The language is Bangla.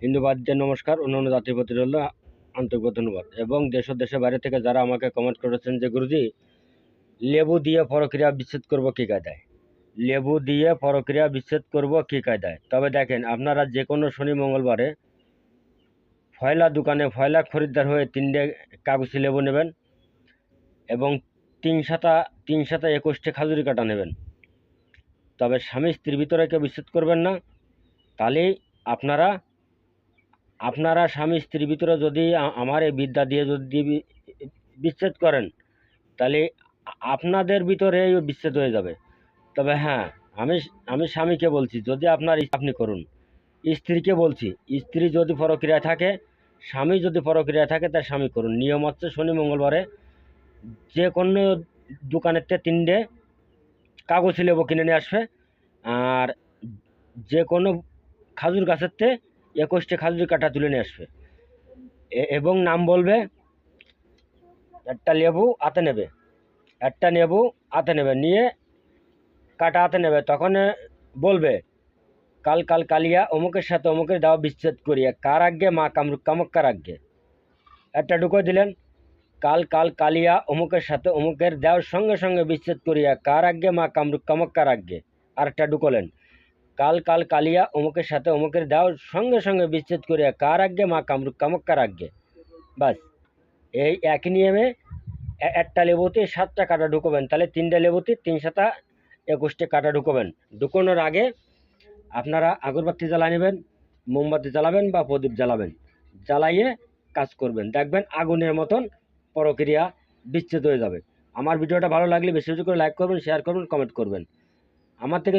হিন্দুবাদীদের নমস্কার, অন্যান্য জাতির প্রতি রইল আন্তরিক ধন্যবাদ। এবং দেশ ও দেশের বাইরে থেকে যারা আমাকে কমেন্ট করেছেন যে গুরুজি, লেবু দিয়ে পরক্রিয়া বিচ্ছেদ করব কী কায়দায়, লেবু দিয়ে পরক্রিয়া বিচ্ছেদ করব কী কায়দায়। তবে দেখেন, আপনারা যে কোনো শনি মঙ্গলবারে ফয়লা দোকানে ফয়লা খরিদ্দার হয়ে 3টে কাগজি লেবু নেবেন এবং 3 সাতা 21টে খাজুরি কাটা নেবেন। তবে স্বামী স্ত্রীর ভিতরে কেউ বিচ্ছেদ করবেন না। তাহলেই আপনারা স্বামী স্ত্রীর ভিতরে যদি আমার এই বিদ্যা দিয়ে যদি বিচ্ছেদ করেন, তাহলে আপনাদের ভিতরে বিচ্ছেদ হয়ে যাবে। তবে হ্যাঁ, আমি স্বামীকে বলছি, যদি আপনার আপনি করুন। স্ত্রীকে বলছি, স্ত্রী যদি পরক্রিয়ায় থাকে, স্বামী যদি পরক্রিয়ায় থাকে, তার স্বামী করুন। নিয়ম হচ্ছে শনি মঙ্গলবারে যে কোনো দোকানের 3টে কাগজি লেবু কিনে নিয়ে আসবে, আর যে কোনো খাজুর গাছের 21টে খাজুরি কাটা তুলে নিয়ে আসবে এবং নাম বলবে। একটা লেবু হাতে নেবে, নিয়ে কাটা হাতে নেবে। তখন বলবে, কাল কাল কালিয়া অমুকের সাথে অমুকের দাও বিচ্ছেদ করিয়া কার আজ্ঞে মা কামরূপ কামাক্কার আজ্ঞে। একটা ঢুকো দিলেন, কাল কাল কালিয়া অমুকের সাথে অমুকের দেওয়ার সঙ্গে সঙ্গে বিচ্ছেদ করিয়া কার আজ্ঞে মা কামরূপ কামাক্কার আজ্ঞে। আরেকটা ঢুকলেন, কাল কাল কালিয়া অমুকের সাথে অমুকের দেওয়ার সঙ্গে সঙ্গে বিচ্ছেদ করিয়া কার আজ্ঞে মা কামরূপ কামাক্কার আজ্ঞে। বাস, এই একই নিয়মে একটা লেবুতে 7টা কাটা ঢুকবেন। তাহলে 3টে লেবুতে 3 সাতা 21টে কাটা ঢুকবেন। ঢুকানোর আগে আপনারা আগরবাতি জ্বালা নেবেন, মোমবাতি জ্বালাবেন বা প্রদীপ জ্বালাবেন, জ্বালাইয়ে কাজ করবেন। দেখবেন আগুনের মতন প্রক্রিয়া বিচ্ছেদ হয়ে যাবে। আমার ভিডিওটা ভালো লাগলে বেশি বেশি করে লাইক করবেন, শেয়ার করবেন, কমেন্ট করবেন। আমার থেকে